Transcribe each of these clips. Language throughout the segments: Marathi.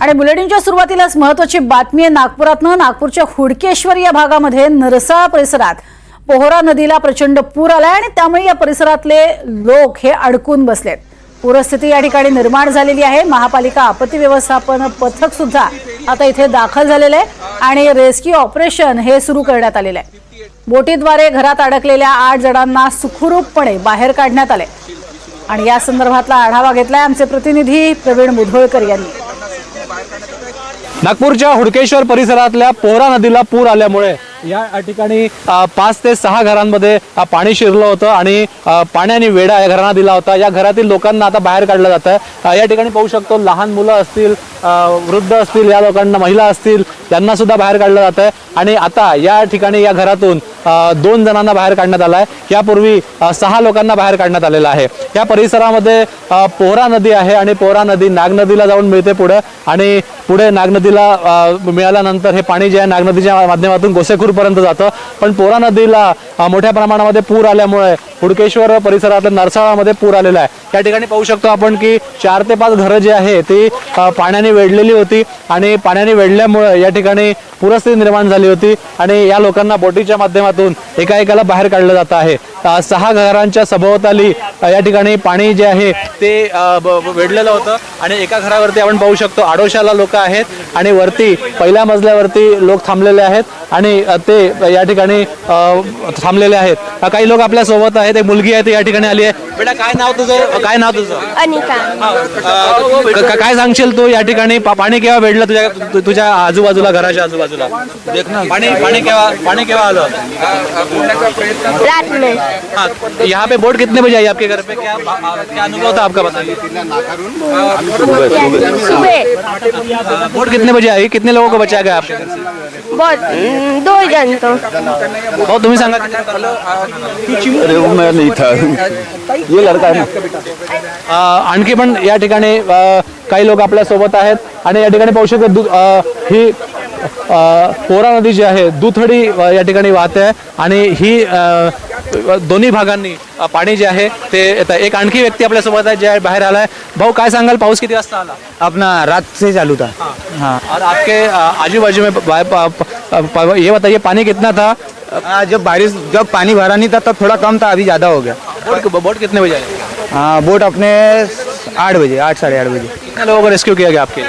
आणि बुलेटिनच्या सुरुवातीलाच महत्त्वाची बातमी आहे नागपुरातनं। नागपूरच्या हुडकेश्वर या भागामध्ये नरसाळा परिसरात पोहरा नदीला प्रचंड पूर आलाय आणि त्यामुळे या परिसरातले लोक हे अडकून बसलेत। पूरस्थिती या ठिकाणी निर्माण झालेली आहे। महापालिका आपत्ती व्यवस्थापन पथक सुद्धा आता इथे दाखल झालेले आहे आणि रेस्क्यू ऑपरेशन हे सुरू करण्यात आलेले आहे। बोटीद्वारे घरात अडकलेल्या 8 जणांना सुखरूपपणे बाहेर काढण्यात आले आणि या संदर्भातला आढावा घेतलाय आमचे प्रतिनिधी प्रवीण मुधोळकर यांनी। नागपूरच्या हुडकेश्वर परिसरातल्या पोहरा नदीला पूर आल्यामुळे या ठिकाणी 5 ते 6 घरांमध्ये पाणी शिरलं होतं आणि पाण्याने वेढा या घरांना दिला होता। या घरातील लोकांना आता बाहेर काढलं जात आहे। या ठिकाणी पाहू शकतो लहान मुलं असतील, वृद्ध असतील, या लोकांना, महिला असतील, त्यांना सुद्धा बाहेर काढलं जात आहे आणि आता या ठिकाणी या घरातून 2 जणांना बाहेर काढण्यात आलं आहे। यापूर्वी 6 लोकांना बाहेर काढण्यात आलेलं आहे। या परिसरामध्ये पोहरा नदी आहे आणि पोहरा नदी नाग नदीला जाऊन मिळते पुढे आणि पुढे नाग नदीला मिळाल्यानंतर हे पाणी जे आहे नाग नदीच्या माध्यमातून गोसेखूरपर्यंत जातं। पण पोहरा नदीला मोठ्या प्रमाणामध्ये पूर आल्यामुळे हुडकेश्वर परिसरातल्या नरसाळामध्ये पूर आलेला आहे। या ठिकाणी पाहू शकतो आपण की 4 ते 5 घरं जी आहे ती पाण्याने वेढलेली होती आणि पाण्याने वेढल्यामुळे या ठिकाणी पूरस्थिती निर्माण झाली होती आणि या लोकांना बोटीच्या माध्यमातून एकाएकाला बाहेर काढलं जात आहे। 6 घरांच्या सभोवताली या ठिकाणी पाणी जे आहे ते वेढलेलं होतं आणि एका घरावरती आपण पाहू शकतो आडोशाला लोक आहेत आणि वरती पहिल्या मजल्यावरती लोक थांबलेले आहेत आणि ते या ठिकाणी थांबलेले आहेत। काही लोक आपल्या सोबत आहेत। एक मुलगी आहे ती या ठिकाणी आली आहे। बेटा काय नाव तुझं? काय नाव तुझं? अनिका। काय सांगशील तू? या ठिकाणी पाणी केव्हा वेढलं तुझ्या आजूबाजूला, घराच्या आजूबाजूला? पाणी केव्हा आलं? रात में। हाँ, यहाँ पे बोट कितने बजे आई आपके घर पे? क्या अनुभव था आपका, बताइए। सुबह। बोट कितने बजे आई? कितने लोगों को बचाया गया आपके घर से? बहुत 2 जन तो। हो, तुम्ही सांगा। अरे वो मैं नहीं था, ये लड़का है। आणखी पण या ठिकाणी काही लोक आपल्या सोबत आहेत आणि या ठिकाणी पाहू शकतो ही पोहरा नदी जी आहे दुथडी या ठिकाणी वाहते आहे आणि ही दोन्ही भागांनी पाणी जे आहे ते येतं। एक आणखी व्यक्ती आपल्या सोबत आहे जे बाहेर आलाय। भाऊ काय सांगाल, पाऊस किती वाजता आला? अपना रात से चालू था। हाँ, और आपके आजू बाजू में ये बताइए पानी कितना था? जब पानी भरा नहीं था तब थोड़ा कम था, अभी ज़्यादा हो गया। बोट कितने बजे आई? हाँ, बोट अपने 8 बजे, 8 साढ़े 8 बजे। कितने लोगों को रेस्क्यू किया गया आपके?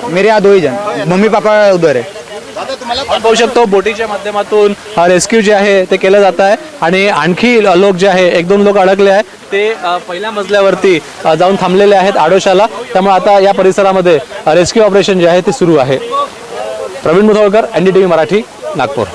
मेरे यहाँ 2 ही जन, मम्मी पापा उधर है। आपण पाहू शकतो बोटीच्या माध्यमातून रेस्क्यू जे आहे ते केलं जात आहे आणि आणखी लोक जे आहे 1-2 लोक अडकले आहेत ते पहिल्या मजल्यावरती जाऊन थांबलेले आहेत आडोशाला। त्यामुळे आता या परिसरामध्ये रेस्क्यू ऑपरेशन जे आहे ते सुरू आहे। प्रवीण मुधोळकर, NDTV मराठी, नागपूर।